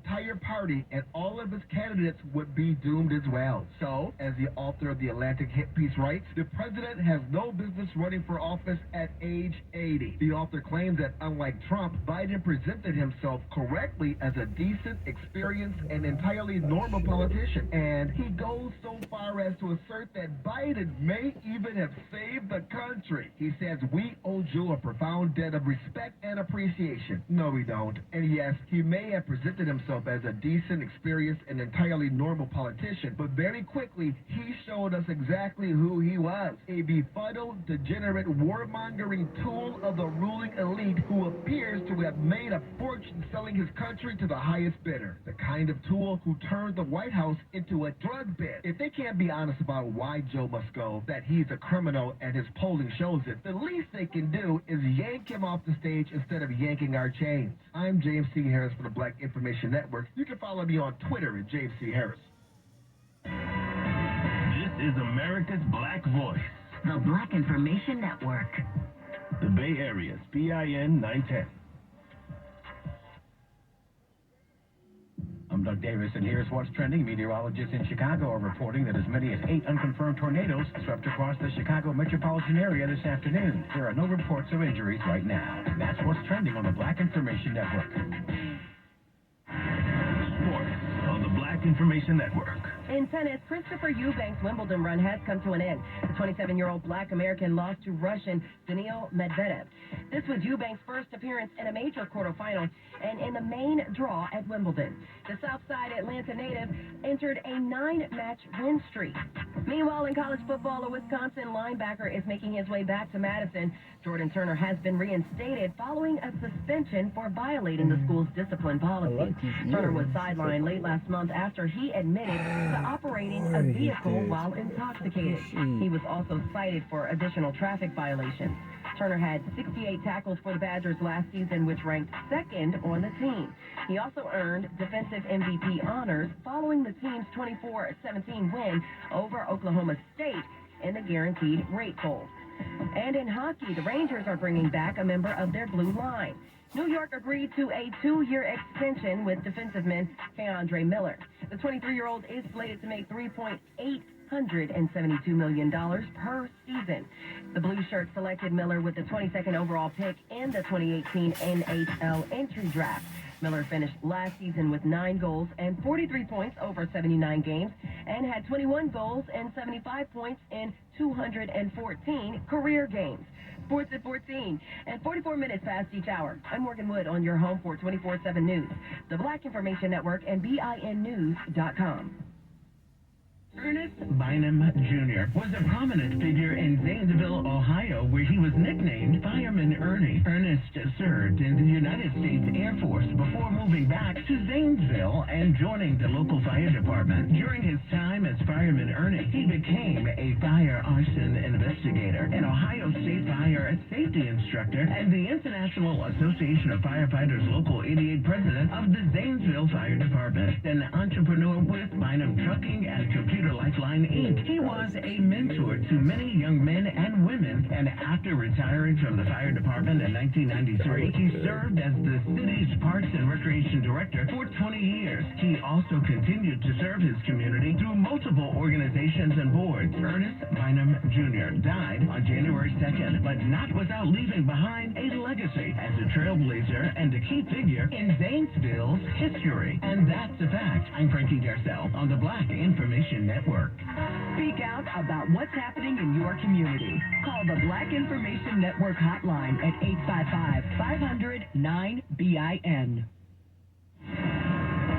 entire party and all of his candidates would be doomed as well. So, as the author of the Atlantic hit piece writes, the president has no business running for office at age 80. The author claims that, unlike Trump, Biden presented himself correctly as a decent, experienced, and entirely normal politician. And he goes so far as to assert that Biden may even have saved the country. He says, "We owe Joe a profound debt of respect and appreciation." No, we don't. And yes, he may have presented himself as a decent, experienced, and entirely normal politician, but very quickly, he showed us exactly who he was. A befuddled, degenerate, warmongering tool of the ruling elite who appears to have made a fortune selling his country to the highest bidder. The kind of tool who turned the White House into a drug bin. If they can't be honest about why Joe must go, that he's a criminal and his polling shows it, the least they can do is yank him off the stage instead of yanking our chains. I'm James C. Harris for the Black Information Network. You can follow me on Twitter at James C. Harris. This is America's Black Voice. The Black Information Network. The Bay Area's BIN 910. I'm Doug Davis, and here's what's trending. Meteorologists in Chicago are reporting that as many as 8 unconfirmed tornadoes swept across the Chicago metropolitan area this afternoon. There are no reports of injuries right now. That's what's trending on the Black Information Network. Sports on the Black Information Network. In tennis, Christopher Eubanks' Wimbledon run has come to an end. The 27-year-old Black American lost to Russian Daniil Medvedev. This was Eubanks' first appearance in a major quarterfinal and in the main draw at Wimbledon. The Southside Atlanta native entered a 9-match win streak. Meanwhile, in college football, a Wisconsin linebacker is making his way back to Madison. Jordan Turner has been reinstated following a suspension for violating the school's discipline policy. Turner was sidelined late last month after he admitted to operating a vehicle while intoxicated. He was also cited for additional traffic violations. Turner had 68 tackles for the Badgers last season, which ranked second on the team. He also earned defensive MVP honors following the team's 24-17 win over Oklahoma State in the Guaranteed Rate Bowl. And in hockey, the Rangers are bringing back a member of their blue line. New York agreed to a 2-year extension with defensiveman Andre Miller. The 23-year-old is slated to make $3.872 million per season. The Blue Shirts selected Miller with the 22nd overall pick in the 2018 NHL entry draft. Miller finished last season with 9 goals and 43 points over 79 games and had 21 goals and 75 points in 214 career games. Sports at 14 and 44 minutes past each hour. I'm Morgan Wood on your home for 24/7 News, the Black Information Network, and BINnews.com. Ernest Bynum Jr. was a prominent figure in Zanesville, Ohio, where he was nicknamed Fireman Ernie. Ernest served in the United States Air Force before moving back to Zanesville and joining the local fire department. During his time as Fireman Ernie, he became a fire arson investigator, an Ohio State Fire Safety Instructor, and the International Association of Firefighters Local 88 President of the Zanesville Fire Department. An entrepreneur with Bynum Trucking and Computer Lifeline Inc. He was a mentor to many young men and women, and after retiring from the fire department in 1993, he served as the city's Parks and Recreation Director for 20 years. He also continued to serve his community through multiple organizations and boards. Ernest Bynum Jr. died on January 2nd, but not without leaving behind a legacy as a trailblazer and a key figure in Zanesville's history. And that's a fact. I'm Frankie Garcelle on the Black Information Network. Speak out about what's happening in your community. Call the Black Information Network hotline at 855-500-9BIN.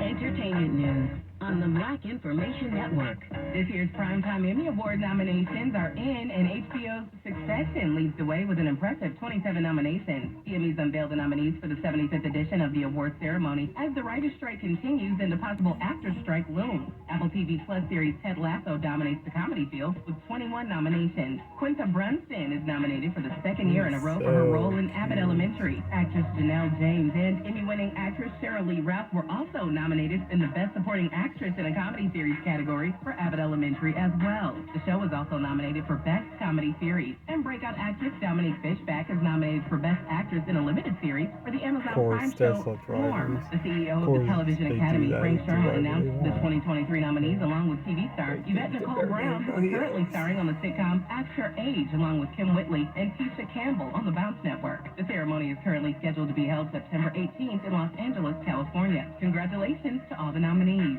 Entertainment news on the Black Information Network. This year's Primetime Emmy Award nominations are in, and HBO's Succession leads the way with an impressive 27 nominations. The Emmys unveiled the nominees for the 75th edition of the award ceremony as the writer's strike continues and the possible actor's strike looms. Apple TV Plus series Ted Lasso dominates the comedy field with 21 nominations. Quinta Brunson is nominated for the second year in a row for her role in Abbott Elementary. Actress Janelle James and Emmy-winning actress Sheryl Lee Ralph were also nominated in the Best Supporting Actress Actress in a Comedy Series category for Abbott Elementary as well. The show was also nominated for Best Comedy Series, and breakout actress Dominique Fishback is nominated for Best Actress in a Limited Series for the Amazon Prime show Swarm. The CEO of the Television Academy, Frank Sherman, announced the 2023 nominees along with TV star Yvette Nicole Brown, who is currently starring on the sitcom Act Your Age along with Kim Whitley and Tisha Campbell on the Bounce Network. The ceremony is currently scheduled to be held September 18th in Los Angeles, California. Congratulations to all the nominees.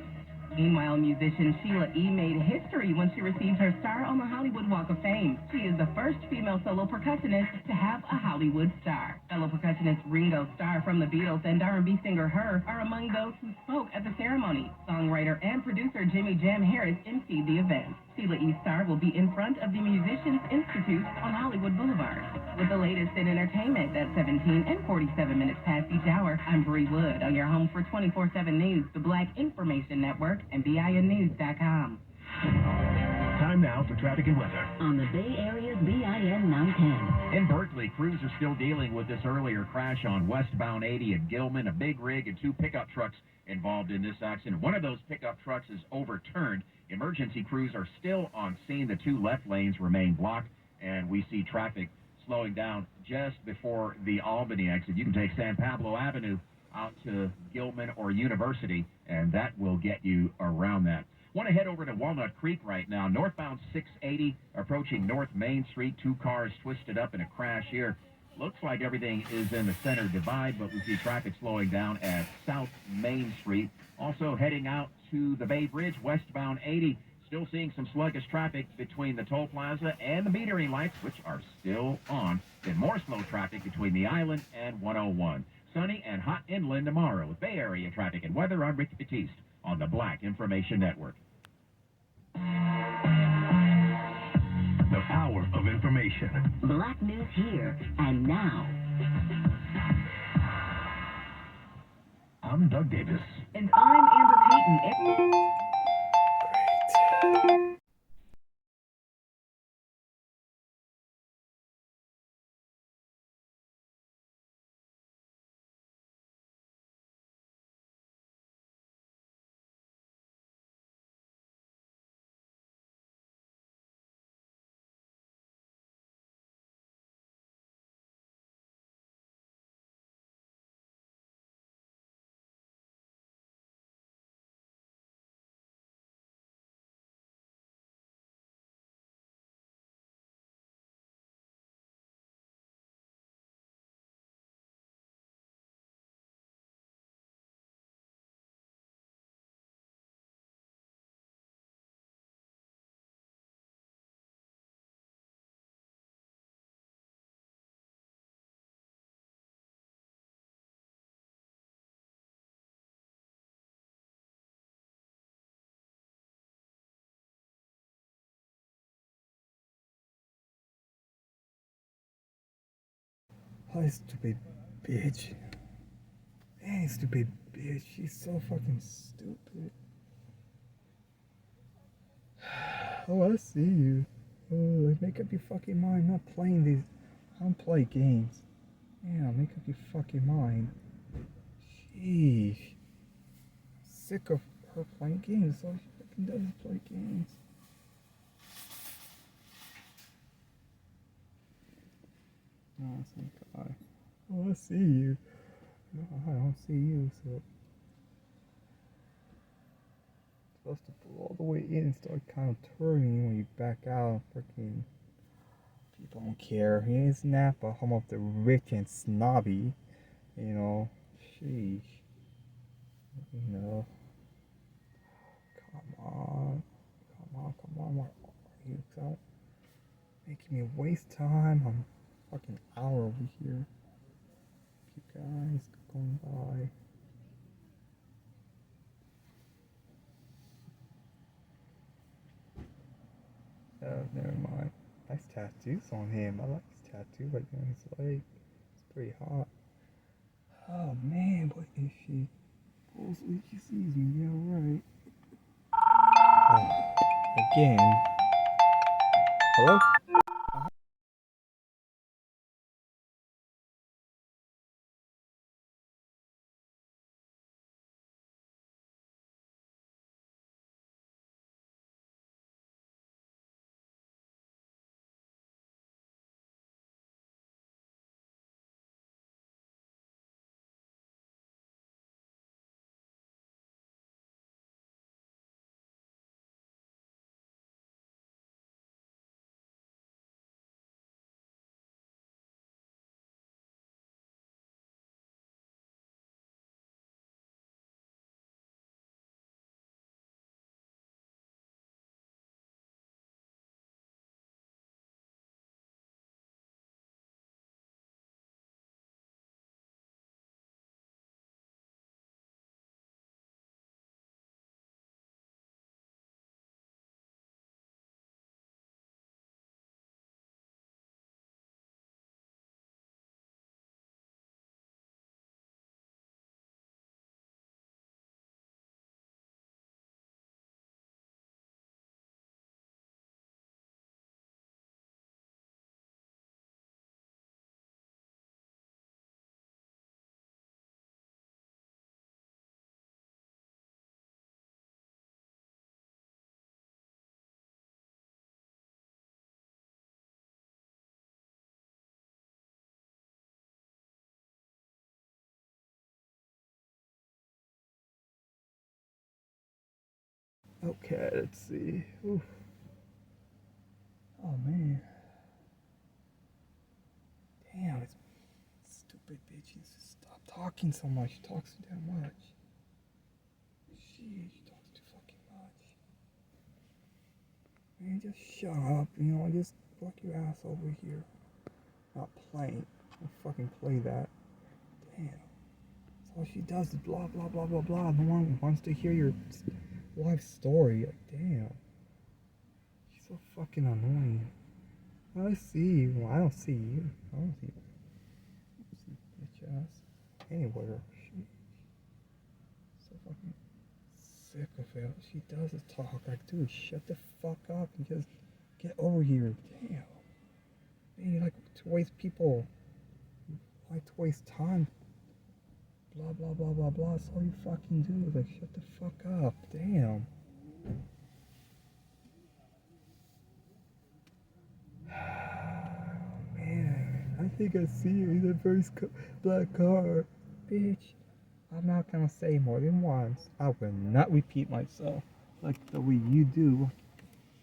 Meanwhile, musician Sheila E. made history when she received her star on the Hollywood Walk of Fame. She is the first female solo percussionist to have a Hollywood star. Fellow percussionist Ringo Starr from the Beatles and R&B singer Her are among those who spoke at the ceremony. Songwriter and producer Jimmy Jam Harris emceed the event. Sheila E. Starr will be in front of the Musicians Institute on Hollywood Boulevard. With the latest in entertainment at 17 and 47 minutes past each hour, I'm Bree Wood on your home for 24/7 News, the Black Information Network, and BINnews.com. Time now for traffic and weather. On the Bay Area's BIN 910. In Berkeley, crews are still dealing with this earlier crash on westbound 80 at Gilman. A big rig and two pickup trucks involved in this accident. One of those pickup trucks is overturned. Emergency crews are still on scene. The two left lanes remain blocked, and we see traffic slowing down just before the Albany exit. You can take San Pablo Avenue out to Gilman or University, and that will get you around that. Want to head over to Walnut Creek right now. Northbound 680 approaching North Main Street. Two cars twisted up in a crash here. Looks like everything is in the center divide, but we see traffic slowing down at South Main Street. Also heading out to the Bay Bridge, westbound 80. Still seeing some sluggish traffic between the toll plaza and the metering lights, which are still on. Then more slow traffic between the island and 101. Sunny and hot inland tomorrow with Bay Area traffic and weather. I'm Rick Batiste on the Black Information Network. The power of information. Black news here and now. I'm Doug Davis. And I'm Amber Payton. Great. Oh, stupid bitch. Man, stupid bitch. She's so fucking stupid. Oh, I see you. Oh, make up your fucking mind. I'm not playing these. I don't play games. Yeah, make up your fucking mind. Sheesh. Sick of her playing games. All she fucking does is play games. Oh, some guy. Oh, I see you. No, I don't see you, so. Supposed to pull all the way in and start kind of turning when you back out. Freaking. People don't care. Here's Napa, home of the rich and snobby. You know. Sheesh. You know. Come on. Where are you? Stop making me waste time. I'm fucking hour over here. You guys going by. Oh, never mind. Nice tattoos on him. I like his tattoo right there on his leg. It's pretty hot. Oh man, what is she? Oh, so she sees me. Yeah, right. Oh, again. Hello? Okay, let's see. Oof. Oh man. Damn, it's stupid bitch. You just stop talking so much. She talks too damn much. She talks too fucking much. Man, just shut up. You know, just fuck your ass over here. Not playing. Don't fucking play that. Damn. That's all she does is blah blah blah blah blah. No one wants to hear your life story. Like, damn. She's so fucking annoying. I see you. Well, I don't see you. I don't see you. I don't see bitch ass anywhere. She so fucking sick of it. All she does is talk. Like, dude, shut the fuck up and just get over here. Damn. Man, you like to waste people. You like to waste time. Blah blah blah blah blah. That's all you fucking do. Like, shut the fuck up. Damn. Man, I think I see you in the first black car. Bitch, I'm not gonna say more than once. I will not repeat myself like the way you do.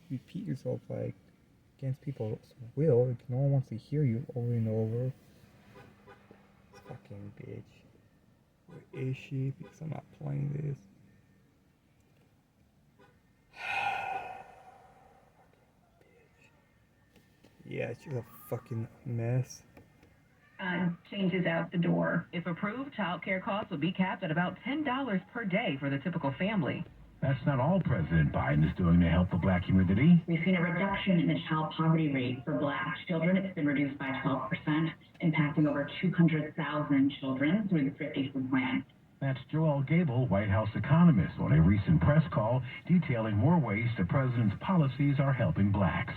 Repeat yourself like against people's will. Like, no one wants to hear you over and over. This fucking bitch. Where is she? Because I'm not playing this. Yeah, she's a fucking mess. Changes out the door. If approved, child care costs will be capped at about $10 per day for the typical family. That's not all President Biden is doing to help the black community. We've seen a reduction in the child poverty rate for black children. It's been reduced by 12%, impacting over 200,000 children through the Thrifty Food Plan. That's Joel Gable, White House economist, on a recent press call detailing more ways the president's policies are helping blacks.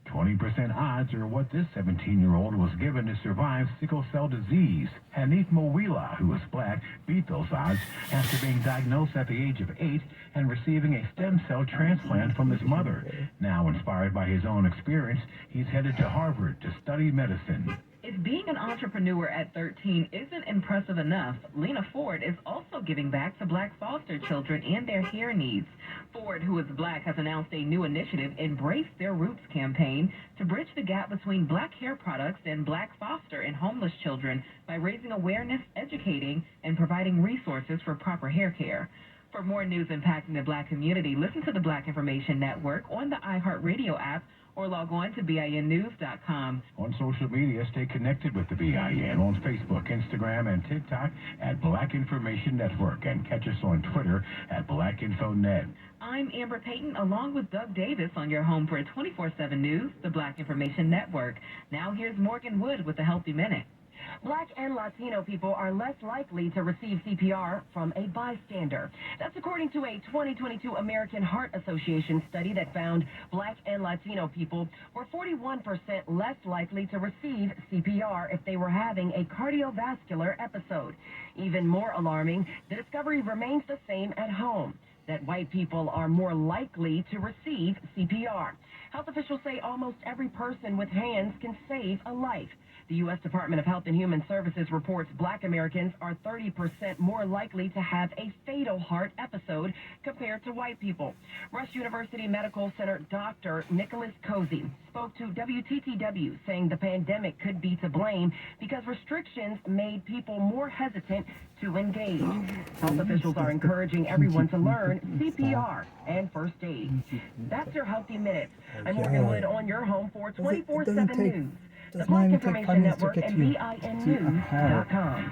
20% odds are what this 17-year-old was given to survive sickle cell disease. Hanif Mowila, who is black, beat those odds after being diagnosed at the age of 8 and receiving a stem cell transplant from his mother. Now, inspired by his own experience, he's headed to Harvard to study medicine. If being an entrepreneur at 13 isn't impressive enough, Lena Ford is also giving back to black foster children and their hair needs. Ford, who is black, has announced a new initiative, Embrace Their Roots campaign, to bridge the gap between black hair products and black foster and homeless children by raising awareness, educating, and providing resources for proper hair care. For more news impacting the black community, listen to the Black Information Network on the iHeartRadio app or log on to BINnews.com. On social media, stay connected with the BIN on Facebook, Instagram, and TikTok at Black Information Network, and catch us on Twitter at BlackInfoNet. I'm Amber Payton, along with Doug Davis, on your home for 24/7 News, the Black Information Network. Now here's Morgan Wood with the Healthy Minute. Black and Latino people are less likely to receive CPR from a bystander. That's according to a 2022 American Heart Association study that found Black and Latino people were 41% less likely to receive CPR if they were having a cardiovascular episode. Even more alarming, the discovery remains the same at home, that white people are more likely to receive CPR. Health officials say almost every person with hands can save a life. The U.S. Department of Health and Human Services reports black Americans are 30% more likely to have a fatal heart episode compared to white people. Rush University Medical Center Dr. Nicholas Cozy spoke to WTTW, saying the pandemic could be to blame because restrictions made people more hesitant to engage. Health officials are encouraging everyone to learn CPR and first aid. That's your Healthy Minute. I'm Morgan Wood on your home for 24/7 News. The Black Information Network and BINnews.com.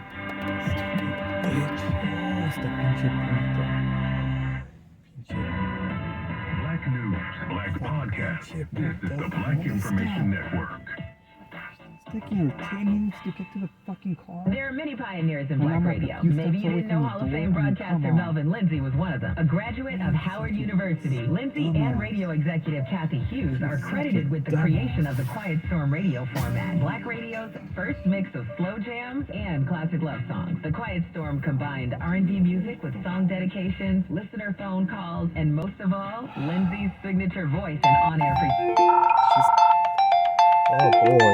Black News, Black Podcast. This is the Black Information Network. Taking your 10 minutes to get to the fucking car. There are many pioneers in black radio. Maybe you didn't know Hall of Fame broadcaster Melvin Lindsay was one of them. A graduate of Howard University, Lindsay and radio executive Kathy Hughes are credited with the creation of the Quiet Storm radio format, black radio's first mix of slow jams and classic love songs. The Quiet Storm combined R&B music with song dedications, listener phone calls, and most of all, Lindsay's signature voice and on-air frequency. Oh boy.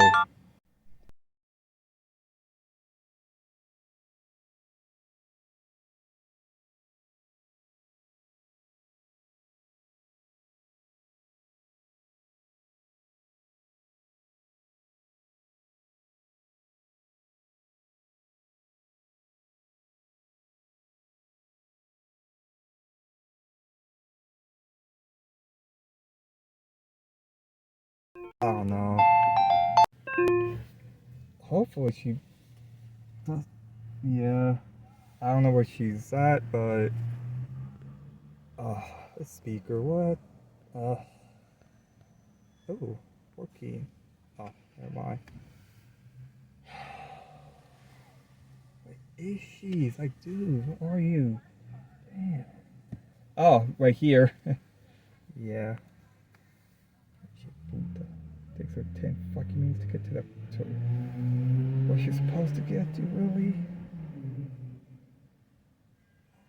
I don't know. Hopefully she does. Yeah. I don't know where she's at, but the speaker, what? Oh, working. Oh, never mind. Where is she? It's like, dude, where are you? Damn. Oh, right here. Yeah. Takes her 10 fucking minutes to get to where she's supposed to get to, really?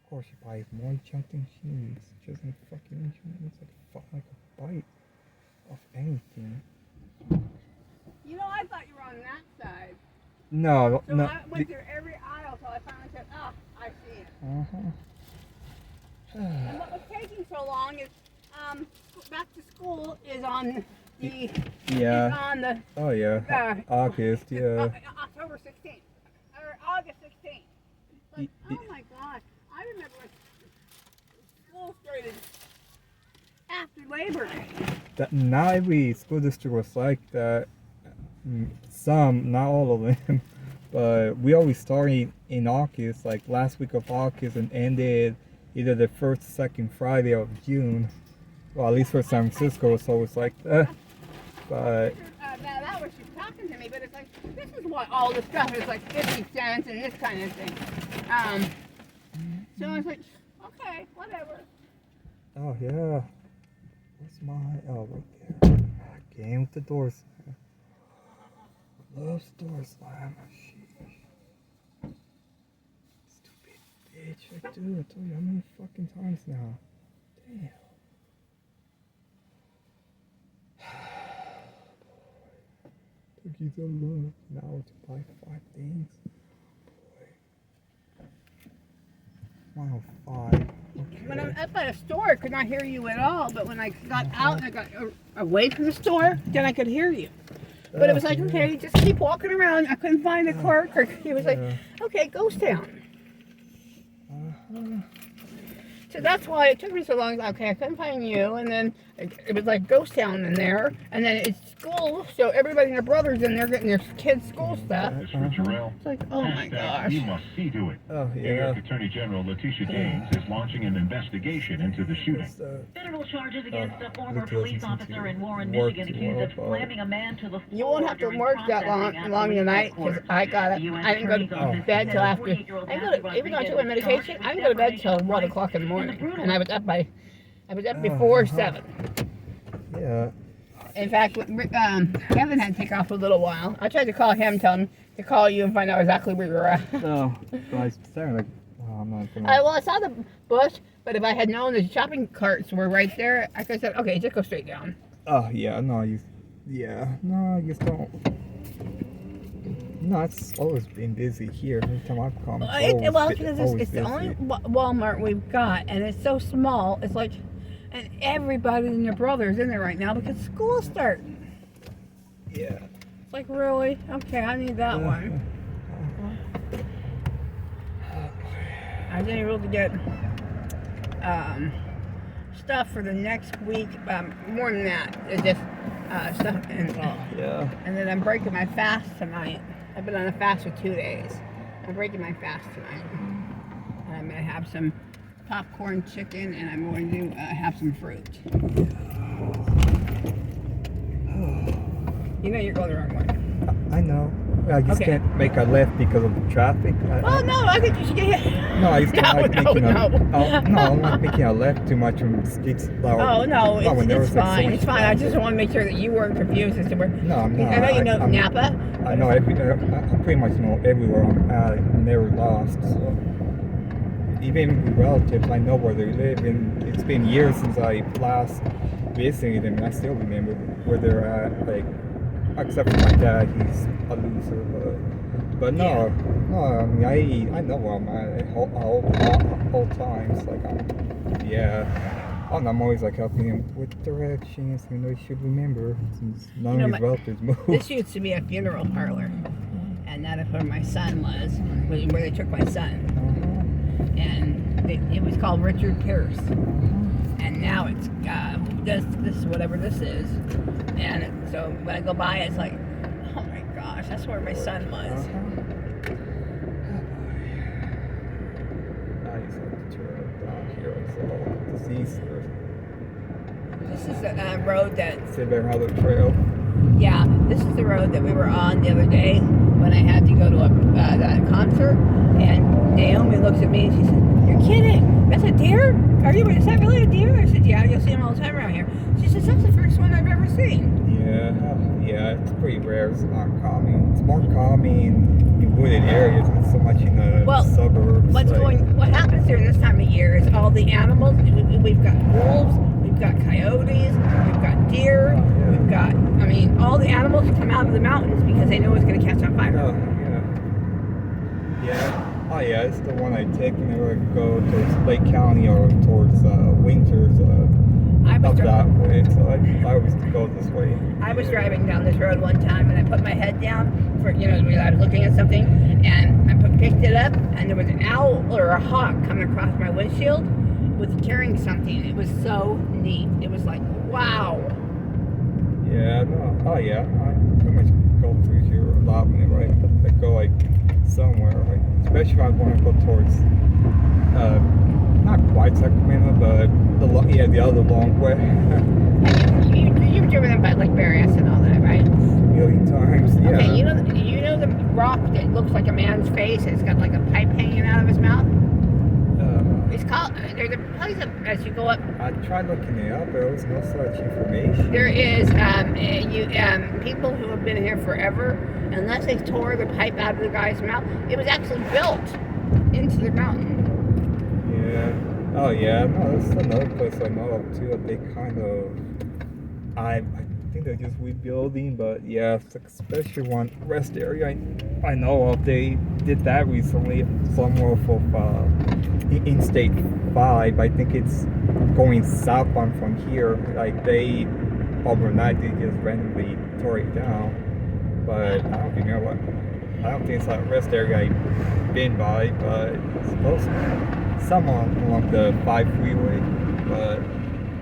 Of course, she buys more junk than she needs. She doesn't fucking need, she needs like a bite of anything. You know, I thought you were on that side. No, So no. I went through every aisle till I finally said, oh, I see it. And what was taking so long is, back to school is on the, yeah. is on the, Oh, yeah. August, yeah. October 16th, or August 16th. Like, oh my God, I remember when school started after Labor Day. Not every school district was like that. Some, not all of them, but we always started in August, like last week of August, and ended either the first, second Friday of June. Well, at least for San Francisco, so it's like that. But now that was she's talking to me, but it's like, this is what all the stuff is, like 50 cents and this kind of thing. So I was like, okay, whatever. oh yeah, where's my? Oh, right there. Again with the door slam. Loves door slam. Stupid bitch. I told you how many fucking times now. Damn. Cookies of love. Now to buy 5 things. Boy. 105. Okay. When I'm up at a store, I could not hear you at all, but when I got out and I got away from the store, then I could hear you. But it was like, okay, just keep walking around. I couldn't find the clerk. Or he was like, okay, Ghost Town. So that's why it took me so long. Okay, I couldn't find you, and then it was like Ghost Town in there, and then it's school, so everybody and their brothers in there getting their kids' school stuff. It's like, oh my gosh. You must see to it. Oh, New yeah. York Attorney General Letitia James is launching an investigation into the shooting. Federal charges against a former police officer in Warren, Michigan, accused of slamming a man to the floor. You won't have to work that long tonight, because I didn't go to bed till after. Even though I took my medication, I didn't go to bed till 1 o'clock in the morning, and I was up before 7. Yeah. In fact, Kevin had to take off for a little while. I tried to call him, tell him to call you and find out exactly where you were at. No, so I was staring like, oh, I'm not gonna. Well, I saw the bush, but if I had known the shopping carts were right there, I could have said, okay, just go straight down. Oh yeah, no, you just don't. No, it's always been busy here. Every time I've come, Because it's the only Walmart we've got, and it's so small. It's like, and everybody and their brother's in there right now because school's starting. Yeah. It's like, really? Okay, I need that one. I didn't really get stuff for the next week. More than that, it's just stuff. And then I'm breaking my fast tonight. I've been on a fast for 2 days. I'm breaking my fast tonight. And I'm going to have some popcorn chicken, and I'm going to have some fruit. You know you're going the wrong way. I know. I just can't make a left because of the traffic. No, I think you should get hit. No, I just don't like making I'm not making a left too much from streets. Oh, no, it's fine. It's fine. I just want to make sure that you weren't confused as to where. No, I'm not. I know you know Napa. I know I pretty much know everywhere I'm at. I'm never lost. So. Even with relatives, I know where they live. And it's been years since I last visited them, and I still remember where they're at. Like, except for my dad, he's a loser. But no, I mean, I know where I'm at all times. Like, I'm always like helping him with directions. You know, he should remember since none of his relatives moved. This used to be a funeral parlor, and that is where my son was where they took my son. And it was called Richard Pierce. And now it's does this whatever this is, And so when I go by, it's like, oh my gosh, that's where my son was. Nice on the trail down here as well. This is the road that... Silver Hollow Trail. Yeah, this is the road that we were on the other day when I had to go to a concert. And Naomi looks at me and she said, "You're kidding? That's a deer? Is that really a deer?" I said, "Yeah, you'll see them all the time around here." She says, "That's the first one I've ever seen." Yeah, it's pretty rare. It's not common. It's more common in wooded areas, not so much in the suburbs. What happens during this time of year is all the animals. We've got wolves, we've got coyotes, we've got deer, we've got. I mean, all the animals come out of the mountains because they know it's going to catch on fire. Yeah, it's the one I take whenever I go towards Lake County or towards Winters. Up that way, so I always go this way. I was driving down this road one time and I put my head down for, I was looking at something and I picked it up and there was an owl or a hawk coming across my windshield with carrying something. It was so neat. It was like, wow. Yeah, no, I pretty much go through here a lot whenever I go like somewhere, especially if I want to go towards, not quite Sacramento, but the other long way. You've driven up by like Barrios and all that, right? A million times, yeah. Okay, you know the rock that looks like a man's face? It's got like a pipe hanging out of his mouth? It's called, there's a place as you go up. I tried looking it up, but there was no such information. There is, people who have been here forever, unless they tore the pipe out of the guy's mouth, it was actually built into the mountain. Yeah. Oh yeah, no, that's another place I know of too. They kind of, I think they're just rebuilding, but yeah, especially one rest area I know of. They did that recently, somewhere off of Interstate 5. I think it's going southbound from here. Like they overnight they just randomly tore it down, but I don't remember. I don't think it's like a rest area I've been by, but it's supposed to. Somewhere along the 5 freeway, but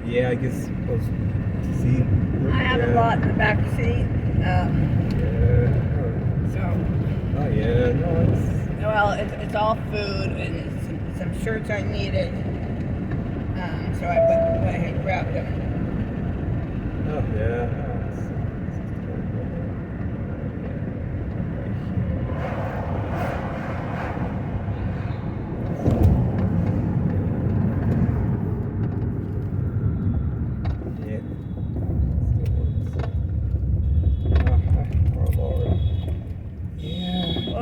yeah, I guess supposed to see. I have a lot in the back seat. It's all food and it's some shirts I needed. So I went ahead and grabbed them. Oh yeah.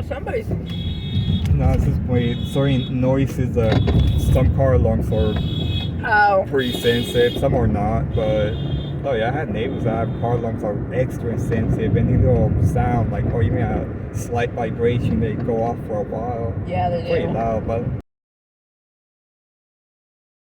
Somebody's. No, it's just my certain noises. Some car alarms are pretty sensitive, some are not. But I had neighbors that have car alarms are extra sensitive. Any little sound, like or even a slight vibration, they go off for a while. Yeah, they do. Pretty loud, but.